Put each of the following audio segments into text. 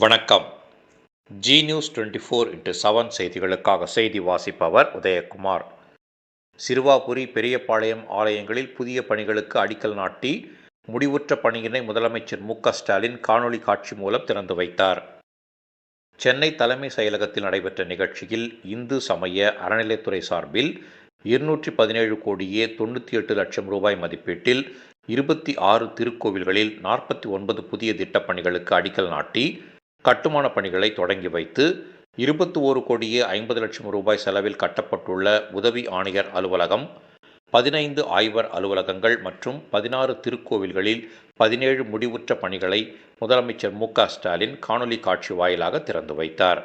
வணக்கம். G news 24x7 செய்திகளுக்காக செய்தி வாசிப்பவர் உதயகுமார். சிறுவாபுரி, பெரியபாளையம் ஆலயங்களில் புதிய பணிகளுக்கு அடிக்கல் நாட்டி முடிவுற்ற பணியினை முதலமைச்சர் மு.க.ஸ்டாலின் காணொலி காட்சி மூலம் திறந்து வைத்தார். சென்னை தலைமை செயலகத்தில் நடைபெற்ற நிகழ்ச்சியில் இந்து சமய அறநிலையத்துறை சார்பில் 217 கோடியே 98 லட்சம் ரூபாய் மதிப்பீட்டில் 26 திருக்கோவில்களில் 49 புதிய திட்டப்பணிகளுக்கு அடிக்கல் நாட்டி கட்டுமான பணிகளை தொடங்கி வைத்து 21 கோடியே 50 லட்சம் ரூபாய் செலவில் கட்டப்பட்டுள்ள உதவி ஆணையர் அலுவலகம், 15 ஆய்வர் அலுவலகங்கள் மற்றும் 16 திருக்கோவில்களில் 17 முடிவுற்ற பணிகளை முதலமைச்சர் மு.க.ஸ்டாலின் காணொலி காட்சி வாயிலாக திறந்து வைத்தார்.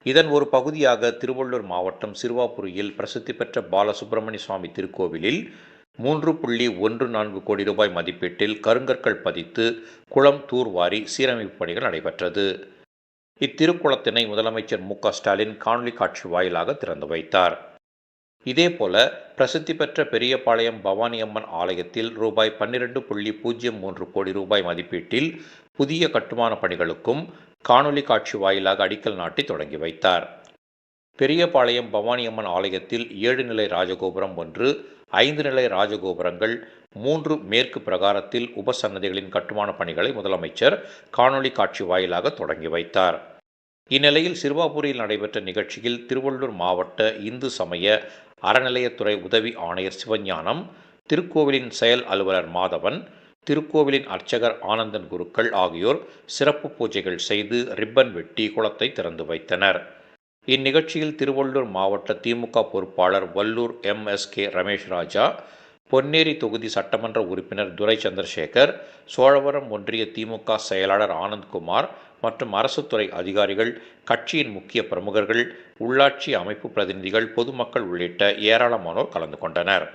இதன் ஒரு பகுதியாக திருவள்ளூர் மாவட்டம் சிறுவாபுரியில் பிரசித்தி பெற்ற பாலசுப்பிரமணிய சுவாமி திருக்கோவிலில் 3.14 கோடி ரூபாய் மதிப்பீட்டில் கருங்கற்கள் பதித்து குளம் தூர்வாரி சீரமைப்பு பணிகள் நடைபெற்றது. இத்திருக்குளத்தினை முதலமைச்சர் மு.க.ஸ்டாலின் காணொலி காட்சி வாயிலாக திறந்து வைத்தார். இதேபோல பிரசித்தி பெற்ற பெரியபாளையம் பவானியம்மன் ஆலயத்தில் ரூபாய் 12.03 கோடி ரூபாய் மதிப்பீட்டில் புதிய கட்டுமான பணிகளுக்கும் காணொலி காட்சி வாயிலாக அடிக்கல் நாட்டி தொடங்கி வைத்தார். பெரியபாளையம் பவானியம்மன் ஆலயத்தில் 7 நிலை ராஜகோபுரம் ஒன்று, 5 நிலை ராஜகோபுரங்கள், 3 மேற்கு பிரகாரத்தில் உபசன்னதிகளின் கட்டுமான பணிகளை முதலமைச்சர் காணொலி காட்சி வாயிலாக தொடங்கி வைத்தார். இந்நிலையில் சிறுவாபுரியில் நடைபெற்ற நிகழ்ச்சியில் திருவள்ளூர் மாவட்ட இந்து சமய அறநிலையத்துறை உதவி ஆணையர் சிவஞானம், திருக்கோவிலின் செயல் அலுவலர் மாதவன், திருக்கோவிலின் அர்ச்சகர் ஆனந்தன் குருக்கள் ஆகியோர் சிறப்பு பூஜைகள் செய்து ரிப்பன் வெட்டி குளத்தை திறந்து வைத்தனர். இந்நிகழ்ச்சியில் திருவள்ளூர் மாவட்ட திமுக பொறுப்பாளர் வல்லூர் M.S.K. ரமேஷ் ராஜா, பொன்னேரி தொகுதி சட்டமன்ற உறுப்பினர் துரை சந்திரசேகர், சோழவரம் ஒன்றிய திமுக செயலாளர் ஆனந்த்குமார் மற்றும் அரசுத்துறை அதிகாரிகள், கட்சியின் முக்கிய பிரமுகர்கள், உள்ளாட்சி அமைப்பு பிரதிநிதிகள், பொதுமக்கள் உள்ளிட்ட ஏராளமானோர் கலந்து கொண்டனர்.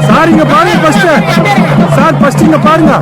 சார் இங்க பாருங்க, ஃபர்ஸ்ட் இங்க பாருங்க.